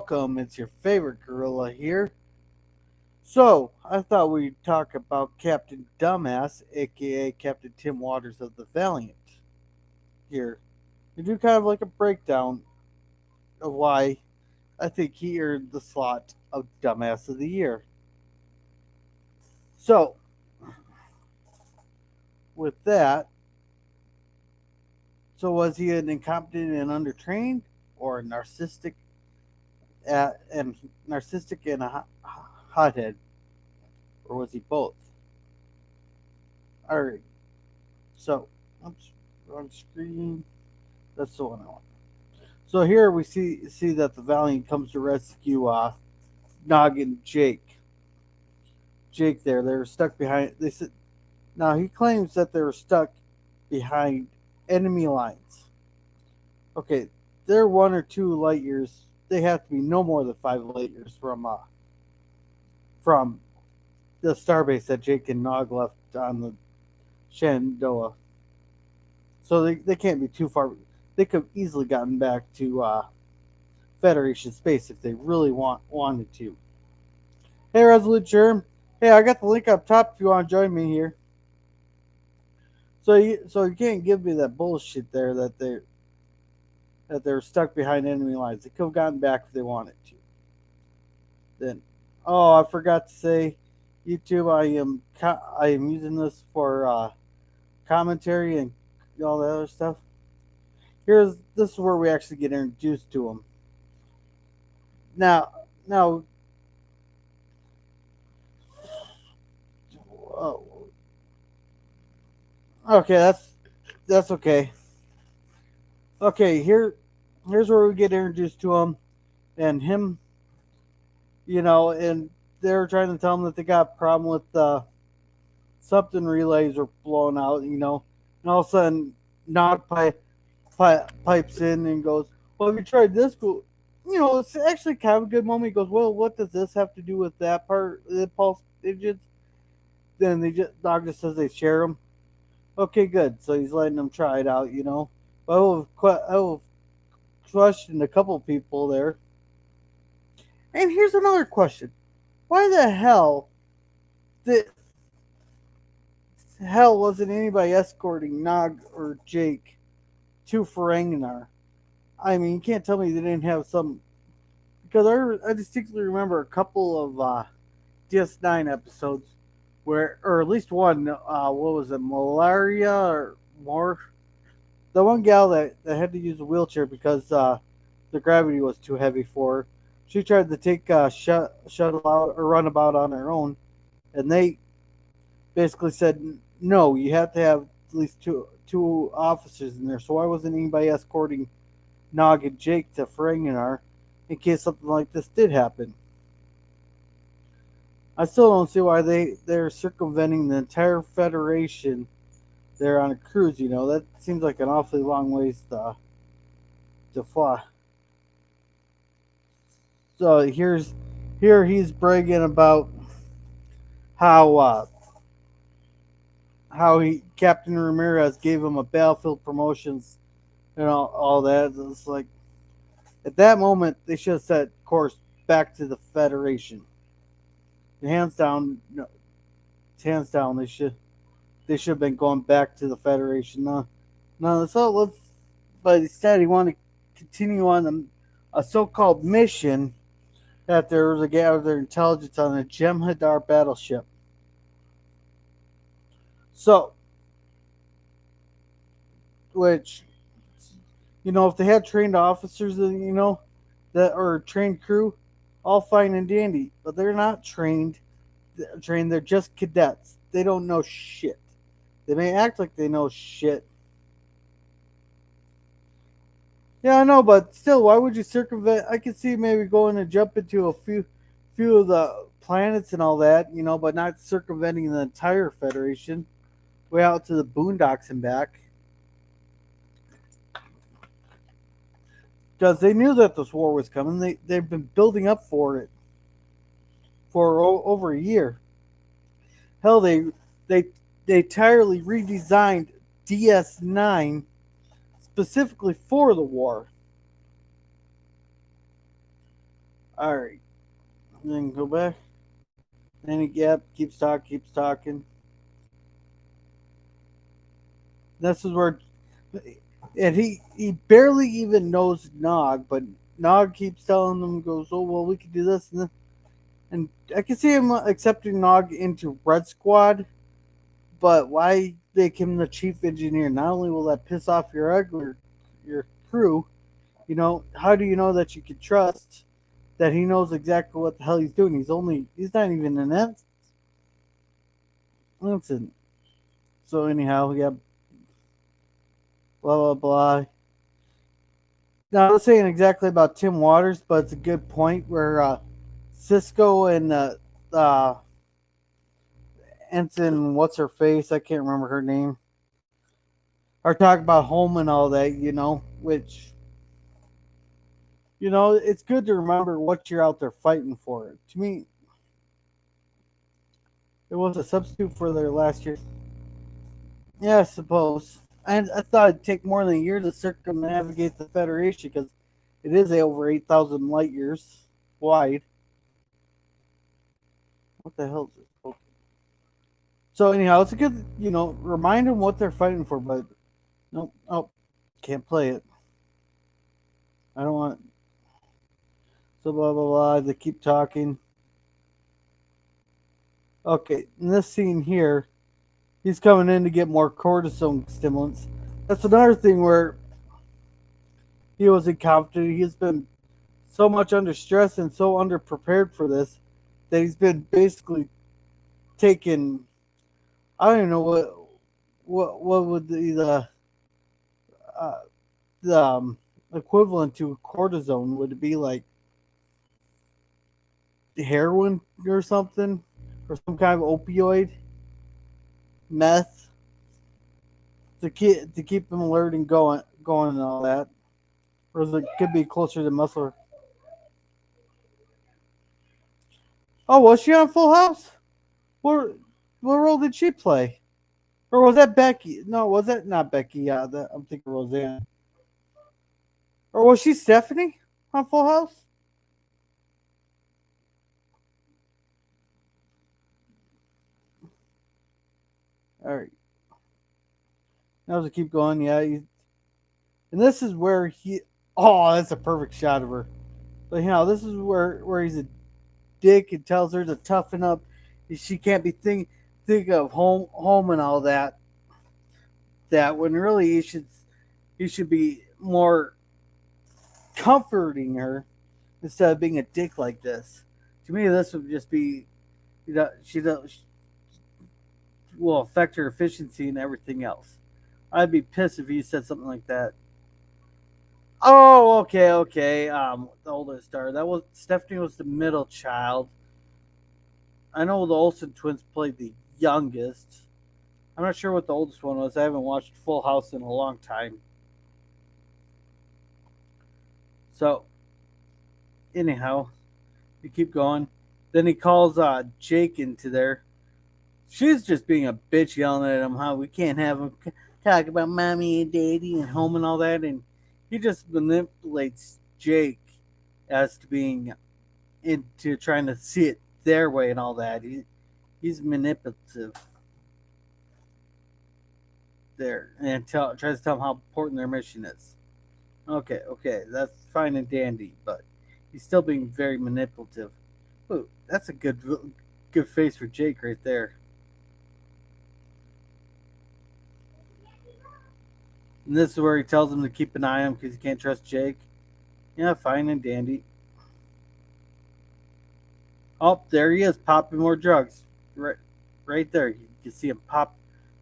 welcome. It's your favorite gorilla here. So, I thought we'd talk about Captain Dumbass, aka Captain Tim Waters of the Valiant, here. We do kind of like a breakdown of why I think he earned the slot of Dumbass of the Year. So, with that, so was he an incompetent and undertrained, or and narcissistic and a hothead, or was he both? All right. So, oops, wrong screen. That's the one I want. So here we see that the Valiant comes to rescue Noggin Jake. Jake there, they were stuck behind. They said now he claims that they were stuck behind enemy lines. Okay, they're 1 or 2 light years. They have to be no more than 5 light years from the starbase that Jake and Nog left on the Shenandoah. So they can't be too far. They could have easily gotten back to Federation space if they really wanted to. Hey, Resolute Germ. Hey, I got the link up top if you want to join me here. So you can't give me that bullshit there that they're stuck behind enemy lines. They could have gotten back if they wanted to. Then, oh, I forgot to say, YouTube. I am using this for commentary and all the other stuff. This is where we actually get introduced to them. Now, oh, okay, that's okay. Okay, here's where we get introduced to him and him, and they're trying to tell him that they got a problem with something relays are blown out, and all of a sudden Nog pipes in and goes, "Well, have you tried this?" It's actually kind of a good moment. He goes, "Well, what does this have to do with that part? The pulse digits?" Then Nog just says they share them. Okay, good. So he's letting them try it out, But I will question a couple people there. And here's another question: why the did hell wasn't anybody escorting Nog or Jake to Ferenginar? I mean, you can't tell me they didn't have some, because I distinctly remember a couple of DS9 episodes or at least one. What was it, malaria or more? The one gal that had to use a wheelchair because the gravity was too heavy for her. She tried to take shuttle out or runabout on her own, and they basically said no. You have to have at least two officers in there. So why wasn't anybody escorting Nog and Jake to Ferenginar in case something like this did happen? I still don't see why they're circumventing the entire Federation there on a cruise. That seems like an awfully long ways to fly. So here he's bragging about how he Captain Ramirez gave him a battlefield promotions and all that. It's like at that moment they should have set course back to the Federation. Hands down, no, hands down. They should have been going back to the Federation. No. So but instead he wanted to continue on a so-called mission that there was a gather intelligence on a Jem'Hadar battleship. So, which, if they had trained officers, that or trained crew, all fine and dandy. But they're not trained. They're just cadets. They don't know shit. They may act like they know shit. Yeah, I know, but still, why would you circumvent? I could see maybe going and jump into a few of the planets and all that, but not circumventing the entire Federation, way out to the boondocks and back. Because they knew that this war was coming. They've been building up for it for over a year. Hell, they they entirely redesigned DS9 specifically for the war. All right, and then go back. Then he yep, keeps talking, keeps talking. This is where, and he barely even knows Nog, but Nog keeps telling him, goes, oh well, we could do this and this. And I can see him accepting Nog into Red Squad, but why make him the chief engineer? Not only will that piss off your crew, how do you know that you can trust that he knows exactly what the hell he's doing? He's not even an ensign. So anyhow, yeah, blah blah blah. Now, I was saying exactly about Tim Waters, but it's a good point where Cisco and uh, Ensign, what's her face? I can't remember her name. Are talking about home and all that, which, it's good to remember what you're out there fighting for. To me, it was a substitute for their last year. Yeah, I suppose. And I thought it'd take more than a year to circumnavigate the Federation because it is over 8,000 light years wide. What the hell is this? Okay. So anyhow, it's a good, remind them what they're fighting for. But nope, oh, can't play it. I don't want. So blah blah blah. They keep talking. Okay, in this scene here, he's coming in to get more cortisone stimulants. That's another thing where he was incompetent. He's been so much under stress and so underprepared for this that he's been basically taking. I don't even know what would uh, the equivalent to cortisone would it be like heroin or something or some kind of opioid, meth to keep him alert and going and all that, or it could be closer to muscle. Oh, was she on Full House? What what role did she play? Or was that Becky? No, was that not Becky? Yeah, I'm thinking Roseanne. Or was she Stephanie on Full House? All right, now to keep going. Yeah, and this is where he. Oh, that's a perfect shot of her. But this is where he's a dick and tells her to toughen up. She can't be think of home and all that. That when really he should be more comforting her instead of being a dick like this. To me, this would just be she will affect her efficiency and everything else. I'd be pissed if he said something like that. Oh, okay, okay. The oldest daughter. That was Stephanie was the middle child. I know the Olsen twins played the youngest. I'm not sure what the oldest one was. I haven't watched Full House in a long time. So, anyhow, we keep going. Then he calls Jake into there. She's just being a bitch, yelling at him how we can't have him talk about mommy and daddy and home and all that. And he just manipulates Jake as to being into trying to see it their way and all that. He's manipulative there and tries to tell them how important their mission is. Okay, okay, that's fine and dandy, but he's still being very manipulative. Ooh, that's a good face for Jake right there. And this is where he tells him to keep an eye on him because he can't trust Jake. Yeah, fine and dandy. Oh, there he is, popping more drugs. Right there. You can see him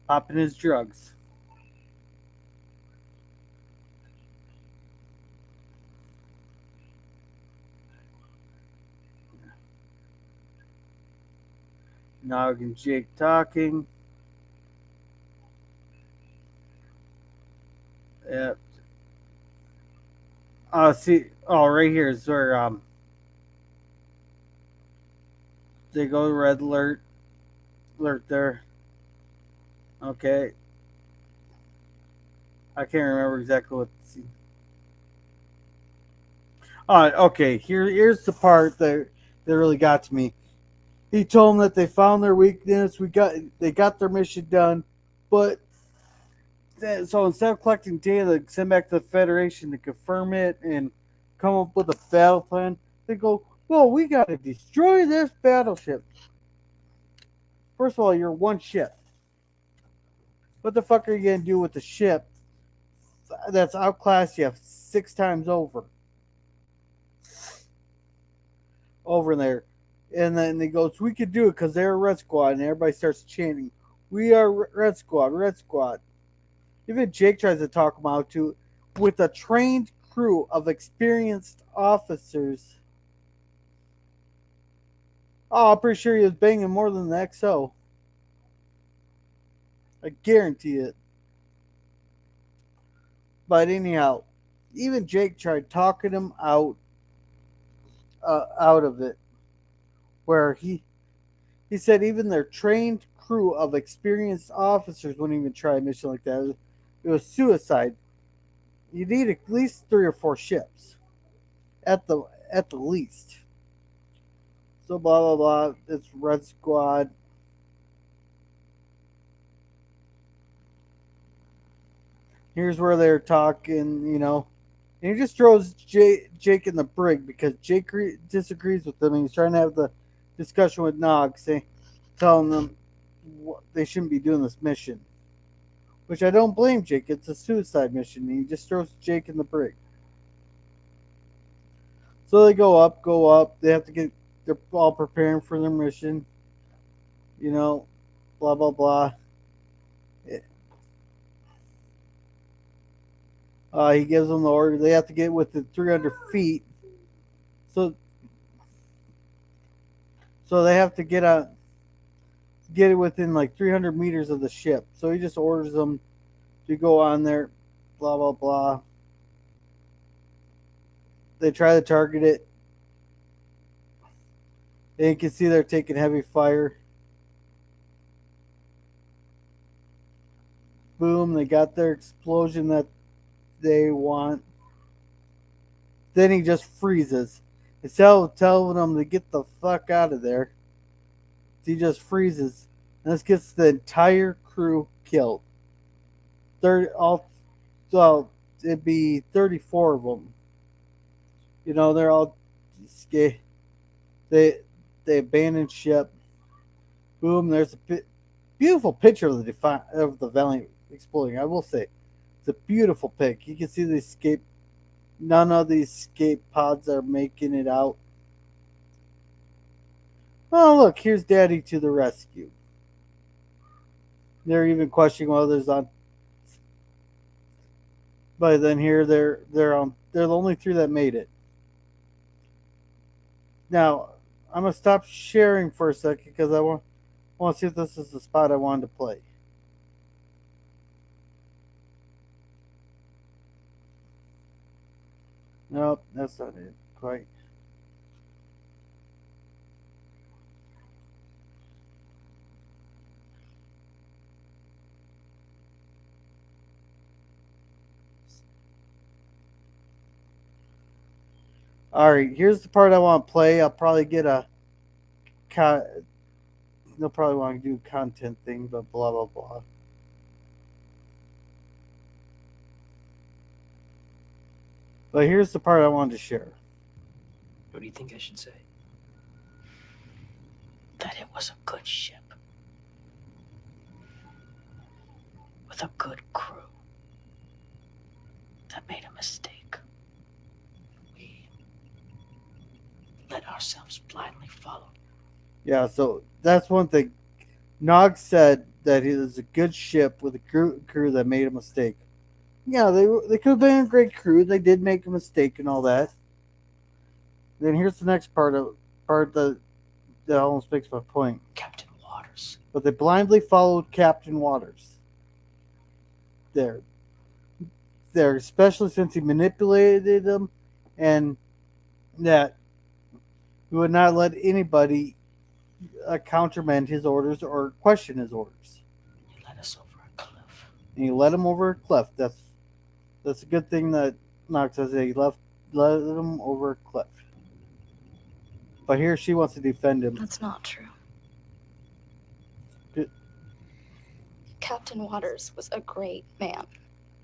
popping his drugs. Nog and Jake talking. Yeah. See. Oh, right here is where they go red alert there. Okay. I can't remember exactly what. All right, okay. Here's the part that really got to me. He told them that they found their weakness. They got their mission done, but so instead of collecting data, to send back to the Federation to confirm it and come up with a battle plan, they go, "Well, we got to destroy this battleship." First of all, you're one ship. What the fuck are you gonna do with the ship that's outclassed you 6 times over there? And then he goes, "We could do it because they're a Red Squad," and everybody starts chanting, "We are Red Squad, Red Squad." Even Jake tries to talk him out to, with a trained crew of experienced officers. Oh, I'm pretty sure he was banging more than the XO. I guarantee it. But anyhow, even Jake tried talking him out of it, where he said even their trained crew of experienced officers wouldn't even try a mission like that. It was suicide. You need at least 3 or 4 ships at the at the least. So blah blah blah. It's Red Squad. Here's where they're talking. And he just throws Jake in the brig because Jake disagrees with them. And he's trying to have the discussion with Nog, telling them they shouldn't be doing this mission. Which I don't blame Jake. It's a suicide mission. And he just throws Jake in the brig. So they go up, go up. They have to get. They're all preparing for their mission. You know, blah blah blah. He gives them the order. They have to get within 300 feet. So they have to get it within like 300 meters of the ship. So he just orders them to go on there. Blah blah blah. They try to target it. And you can see they're taking heavy fire. Boom! They got their explosion that they want. Then he just freezes. Instead of telling them to get the fuck out of there, he just freezes. And this gets the entire crew killed. 30, all, well, it'd be 34 of them. They're all scared. They abandoned ship. Boom! There's a beautiful picture of the Valiant exploding. I will say, it's a beautiful pic. You can see the escape. None of these escape pods are making it out. Oh, look, here's Daddy to the rescue. They're even questioning whether there's on. But then here they're the only 3 that made it. Now I'm gonna stop sharing for a second because I want to see if this is the spot I wanted to play. Nope, that's not it quite. All right, here's the part I want to play. I'll probably get a. They'll probably want to do content thing, but blah blah blah. But here's the part I wanted to share. What do you think I should say? That it was a good ship. With a good crew. That made a mistake. We let ourselves blindly follow. Yeah, so that's one thing. Nog said that it was a good ship with a crew that made a mistake. Yeah, they could have been a great crew. They did make a mistake and all that. Then here's the next part that almost makes my point. Captain Waters. But they blindly followed Captain Waters. There, especially since he manipulated them, and that he would not let anybody countermand his orders or question his orders. You led us over a cliff. And he led him over a cliff. That's a good thing that Knox says that he left. led him over a cliff. But here she wants to defend him. That's not true. Captain Waters was a great man.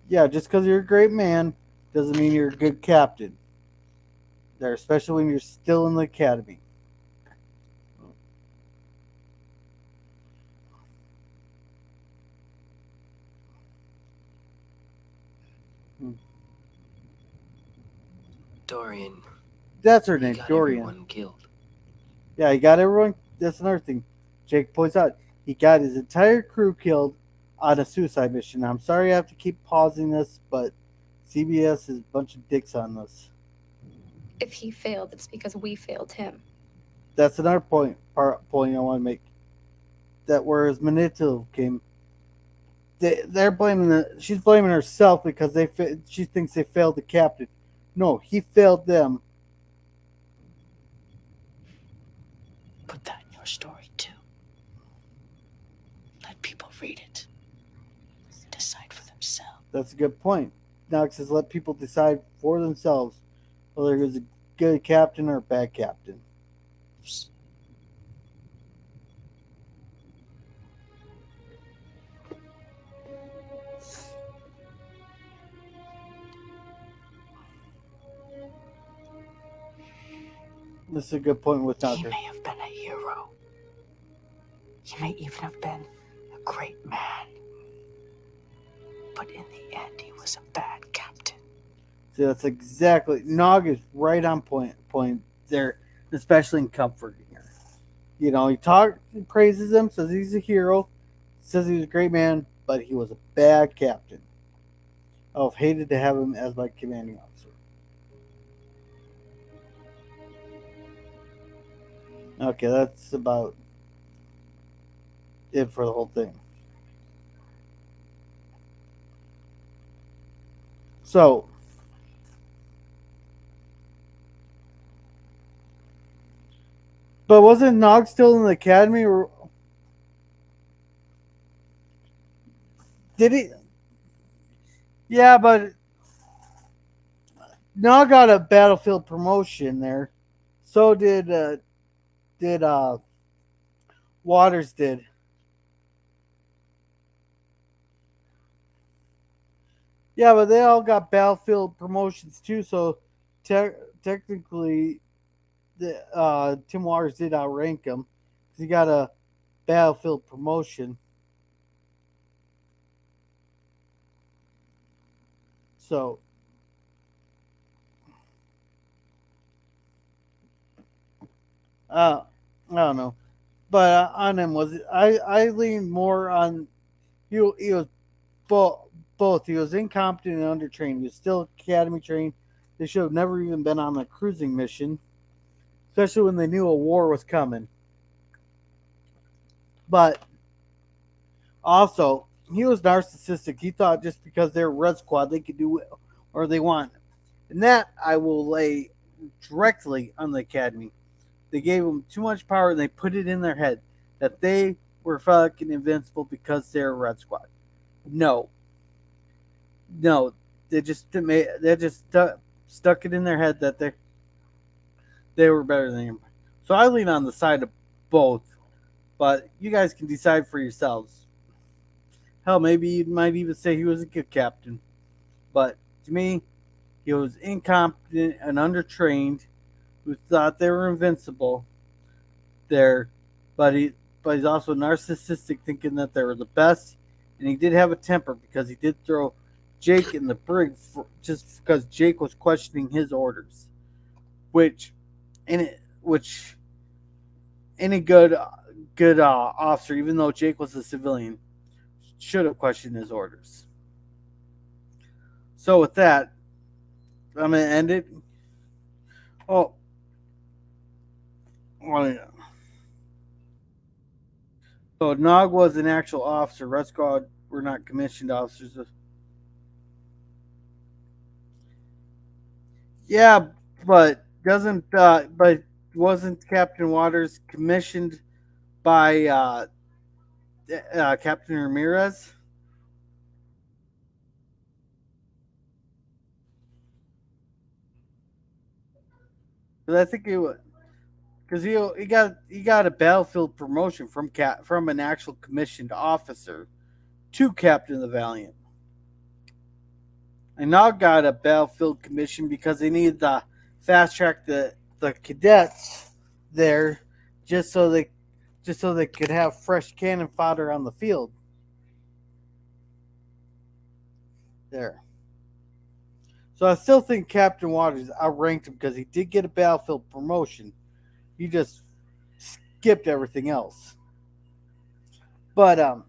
Yeah, just because you're a great man doesn't mean you're a good captain. There, especially when you're still in the academy. Hmm. Dorian, That's her he name, got Dorian. everyone killed. Yeah, he got everyone. That's another thing. Jake points out he got his entire crew killed on a suicide mission. I'm sorry I have to keep pausing this, but CBS is a bunch of dicks on this. If he failed, it's because we failed him. That's another point I want to make. That whereas Manito came, they're blaming she's blaming herself because she thinks they failed the captain. No, he failed them. Put that in your story too. Let people read it and decide for themselves. That's a good point. Knox has let people decide for themselves whether he was a good captain or a bad captain. This is a good point with He Knocker. may have been a hero. He may even have been a great man. But in the end, he was a bad captain. See, that's exactly Nog is right on point there, especially in comforting her. He praises him, says he's a hero, says he's a great man, but he was a bad captain. I've hated to have him as my commanding officer. Okay, that's about it for the whole thing. So, but wasn't Nog still in the academy, or did he? Yeah, but Nog got a battlefield promotion there. So did Waters did. Yeah, but they all got battlefield promotions too. So te- technically, Tim Waters did outrank him because he got a battlefield promotion. So uh, I don't know, but on him was I lean more on he was both both. He was incompetent and undertrained. He was still academy trained. They should have never even been on a cruising mission, especially when they knew a war was coming. But also, he was narcissistic. He thought just because they're Red Squad, they could do or they want. And that I will lay directly on the Academy. They gave them too much power and they put it in their head that they were fucking invincible because they're Red Squad. No, no, they just stuck it in their head that they were better than him. So I lean on the side of both, but you guys can decide for yourselves. Hell, maybe you might even say he was a good captain. But to me, he was incompetent and undertrained, who thought they were invincible there, but he's also narcissistic, thinking that they were the best, and he did have a temper because he did throw Jake in the brig just because Jake was questioning his orders, which which any good officer, even though Jake was a civilian, should have questioned his orders. So with that, I'm gonna end it. Oh, well, yeah. So Nog was an actual officer. Red Squad were not commissioned officers. Yeah, but doesn't but wasn't Captain Waters commissioned by Captain Ramirez? Because I think because he got a battlefield promotion from an actual commissioned officer to captain of the Valiant. And now got a battlefield commission because they needed to fast track the cadets there just so they could have fresh cannon fodder on the field there. So I still think Captain Waters outranked him because he did get a battlefield promotion. He just skipped everything else. But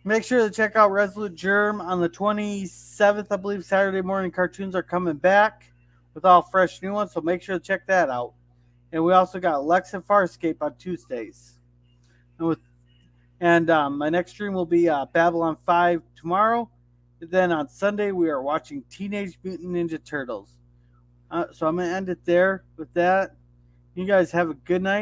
make sure to check out Resolute Germ on the 27th. I believe Saturday morning cartoons are coming back with all fresh new ones. So make sure to check that out. And we also got Lex and Farscape on Tuesdays. And my next stream will be Babylon 5 tomorrow. And then on Sunday, we are watching Teenage Mutant Ninja Turtles. So I'm going to end it there with that. You guys have a good night.